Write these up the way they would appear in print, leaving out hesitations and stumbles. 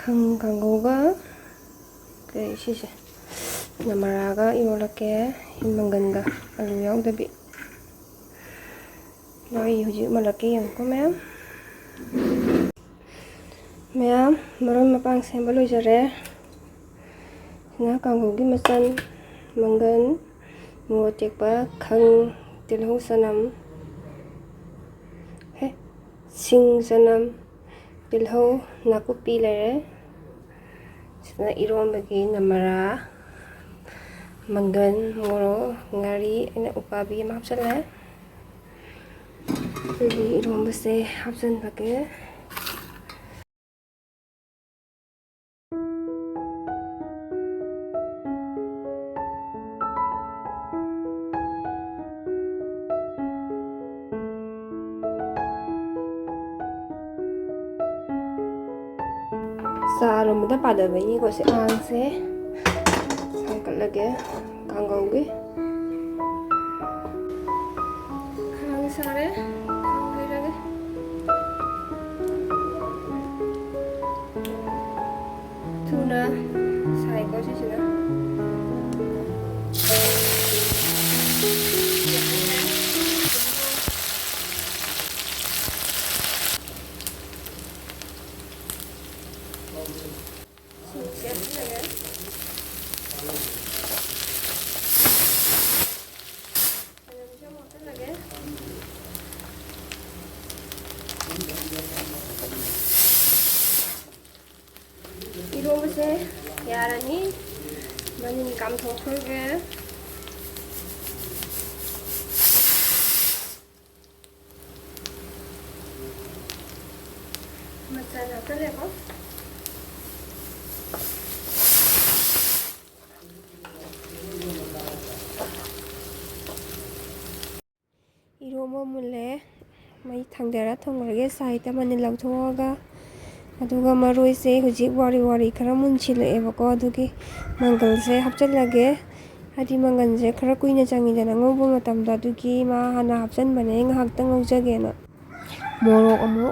khanghou가 시세 namaraga irolake manganga alu yaudabbi loi hujik malake yang ko ma'am maron mapang sembal lojare na khanghougi machan mangan mutekpa khang tilhu sanam sing sanam tilhu nakupi lere sina irombagi namara mangan moro ngari ina akhabi ma hapsala irombase hapsanbage Sarumda pada bani ko si ang se sangkat lagi khanghou gi ang sare khanghou lagi tuna sai ko si sina 이러면서 야라니 많이 감성 풀게 맞잖아 그래고 이러면 몰래 많이 당대라 통하게 사이다 많이 랑통하가 aduga maroi se hujik wari khara munchilebako adugi mangal se hapchalage hadi mangan je khara kuina changi jana ngobo matamda adugi ma hana hapchan bane ngahak tang ngogjage na morok amu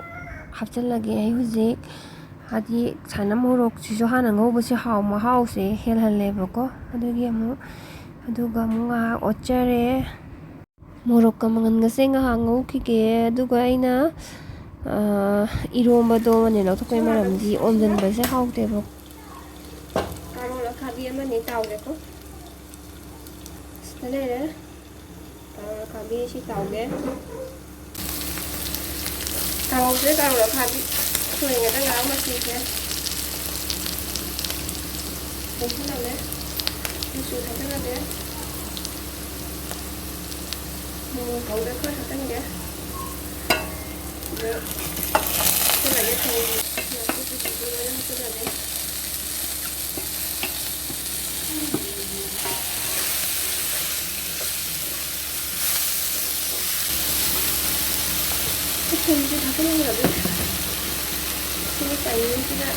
hapchalage ai hujik hadi chana morok chijo hana ngobo se haw ma haw se helhalebako adugi amu aduga mu nga ochare morok ka mangan gase ngahak ngokige aduga aina 이로움바도 만이나 어떻게 말하는지 언젠 벌써 하우대로 가로라 가비에만 있다오게고 스텔레레 가로라 가비 시다오게 가로세 가로라 가비 소리가 나가 맞지게 괜찮네 무슨 사정하네 뭐 가오게 커 사정게 cái này cái thùng chứ thằng cái này là cái tay như thế nào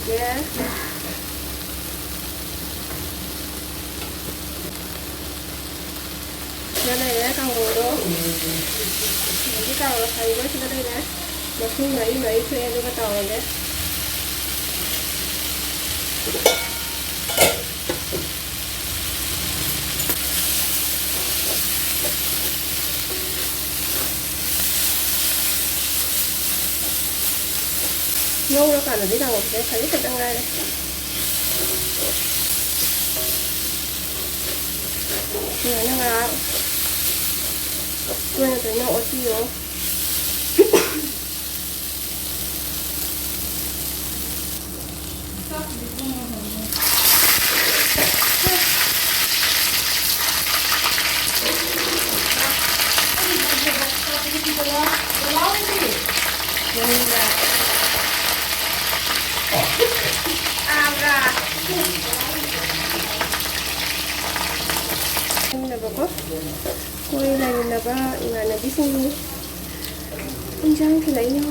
Yeah. Cái này là khanghou đó. Cái tàu là phải với cái đây nè. Mà khi mấy thuê cho cái tàu này đấy. Ngô nó còn ở dưới đầu cái thấy thật đang đây. Này nó là quên là cái nộ chi rồi. Ini apa kok? ꯑꯩꯈꯣꯏ ꯂꯩꯃꯤꯟꯅꯕ ꯏꯃꯥꯟꯅꯕꯤꯁꯤꯡꯒꯤ ꯏꯟꯖꯥꯡ ꯊꯤꯜꯂꯛꯏꯅꯦ꯫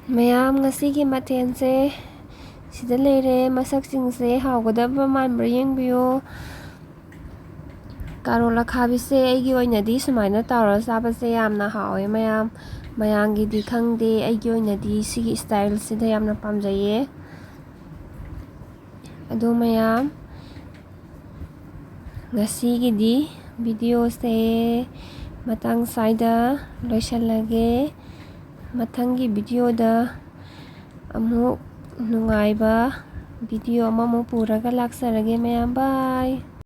ꯃꯌꯥꯝ ꯉꯁꯤꯒꯤ ꯃꯊꯦꯜꯁꯦ ꯁꯤꯗ ꯂꯩꯔꯦ꯫ ꯃꯁꯛꯁꯤꯡꯁꯦ ꯍꯥꯎꯒꯗꯕ ꯃꯥꯟꯕ꯭ꯔꯥ ꯌꯦꯡꯕꯤꯌꯨ꯫ Carrot ꯑꯈꯥꯕꯤꯁꯦ ꯑꯩꯒꯤ ꯑꯣꯏꯅꯗꯤ ꯁꯨꯃꯥꯏꯅ ꯇꯧꯔ ꯆꯥꯕꯁꯦ ꯌꯥꯝꯅ ꯍꯥꯎꯋꯦ ꯃꯌꯥꯝꯒꯤꯗꯤ ꯈꯪꯗꯦ, ꯑꯩꯒꯤ ꯑꯣꯏꯅꯗꯤ ꯁꯤꯒꯤ ꯁ꯭ꯇꯥꯏꯜꯁꯤꯗ ꯌꯥꯝꯅ ꯄꯥꯝꯖꯩꯌꯦ꯫ ꯑꯗꯣ ꯃꯌꯥꯝ ꯉꯁꯤꯒꯤꯗꯤ ꯚꯤꯗꯤꯑꯣꯁꯦ ꯃꯇꯥꯡ ꯁ꯭ꯋꯥꯏꯗ ꯂꯣꯏꯁꯜꯂꯒꯦ꯫ ꯃꯊꯪꯒꯤ ꯚꯤꯗꯤꯑꯣꯗ ꯑꯃꯨꯛ ꯅꯨꯡꯉꯥꯏꯕ ꯚꯤꯗꯤꯑꯣ ꯑꯃꯃꯨꯛ ꯄꯨꯔꯒ ꯂꯥꯛꯆꯔꯒꯦ ꯃꯌꯥꯝ꯫ ꯕꯥꯏ꯫